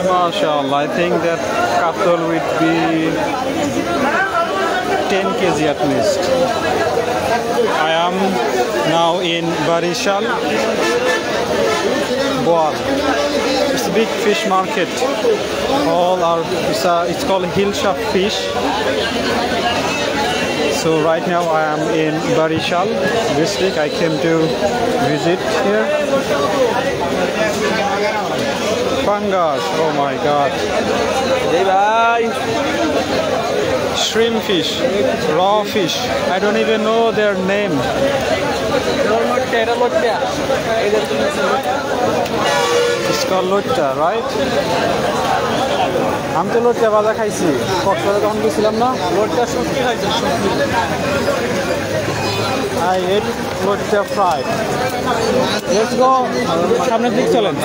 MashaAllah, I think that couple would be 10 kg at least. I am now in Barishal, Boal. It's a big fish market. All are, it's called Hilsha Fish. So right now I am in Barishal district. I came to visit here. Pangas, oh my god. Hey bye. Shrimp fish, raw fish. I don't even know their name. It's called lutta, right? আমি তো লটকা ভাজা খাইছি কক্সবাজারে যখন গেছিলাম না লটকা শুটকি খাইছি I ate লটকা fried. Let's go. সামনের দিক চলেন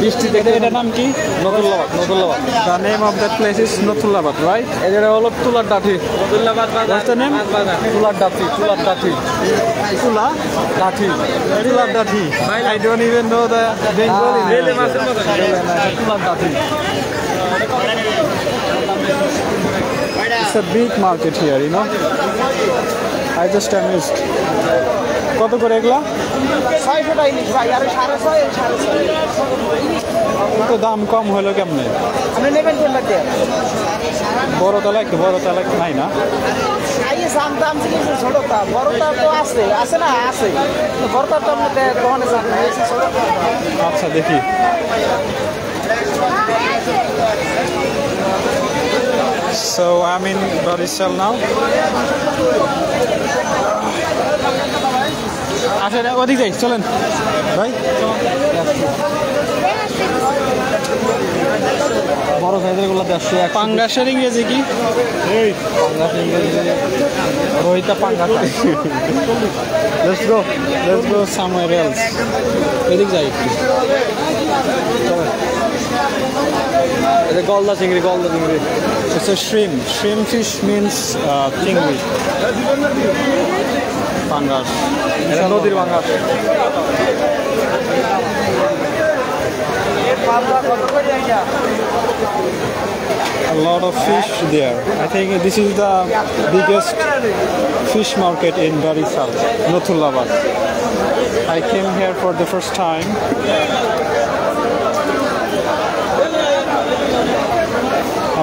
বৃষ্টি দেখে এটার নাম কি Natullabad Natullabad The name of that place is Nothullabad, right? এটা হলো তুলার ডাঠি নতুল্লাবাদ বাজার What's the name? তুলার ডাঠি তুলার ডাঠি তুলা ডাঠি তুলার ডাঠি I don't even know the Bengali name. তুলার ডাঠি It's a big market here, you know. I just amazed. কত করে এগুলা 600 টাকা ইলিশ ভাই আর 650 তো দাম কম হলো কেমনে আপনি নেবেন কোনটা কে বড় তলা নাই না এই দাম দাম থেকে ছোটটা বড়টা তো আছে না আছে বড়টা তো আপনি দোকানে যান না এসে ছোট আচ্ছা দেখি So I'm in Barishal now. আচ্ছা ওদিক যাই চলেন ভাই বড় সাইজের গুলো 150 পাঙ্গাসের ইংরেজি কি এই পাঙ্গাসের ইংরেজি রোহিতা পাঙ্গাস Let's go somewhere else. এদিক যাই চলেন এটা গলদা চিংড়ি It's a shrimp. Shrimp fish means চিংড়ি Pangas. It's a নদীর pangas. A lot of fish there. I think this is the biggest fish market in Barishal, Nothullabad. I came here for the first time.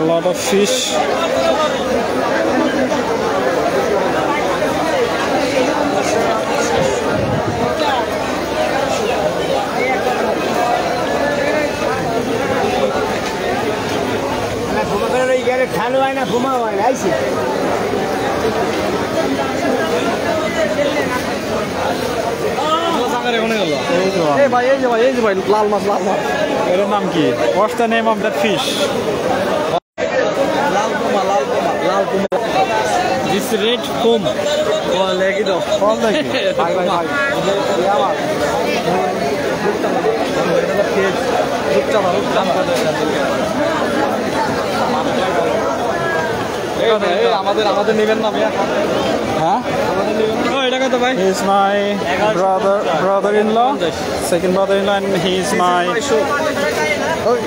A lot of fish. ঠান্ডা হয় না ঘুমা হয় না আইসি লাল মাছ এর নাম কি What's the name of that fish? Lal Kumar This red foam লেগে দাও ফল নাকি ভাই আমার আমাদের নেবেন না ভাইয়া হ্যাঁ আমাদের নেবেন না এটা কত ভাই He is my brother-in-law second brother-in-law and he is my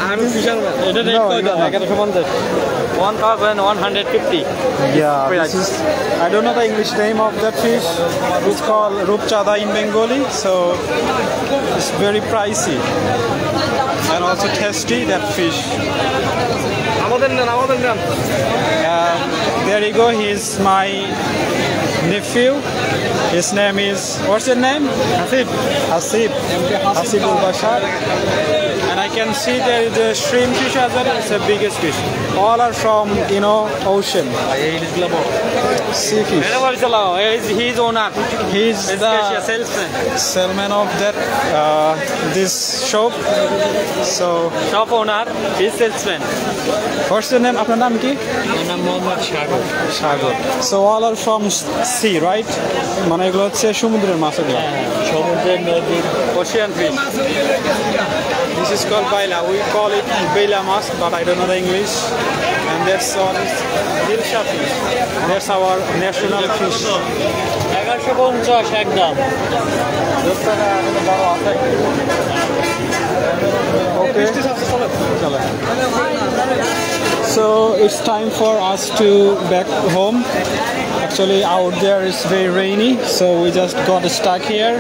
I'm fisherman এটা রেট কত 1150 Yeah this is I don't know the English name of that fish it's called rupchada in Bengali so it's very pricey and also tasty that fish there you go he is my nephew his name is what's your name Hasib Bashar and I can see there is a shrimp fish as well it's the biggest fish all are from ocean sea fish he is owner he is the salesman of that this shop so shop owner he is salesman what's your name আপনার নাম কি আমার নাম মোহাম্মদ সাগর so all are from sea right মানে এগুলো হচ্ছে সমুদ্রের মাছ এগুলো সমুদ্রের নদী ocean fish this is called baila we call it baila mas but I don't know the English and that's all is hilsha fish that's our national fish 1150 একদম 10 টাকা বড় আছে Okay. So it's time for us to back home. Actually out there is very rainy, so we just got stuck here.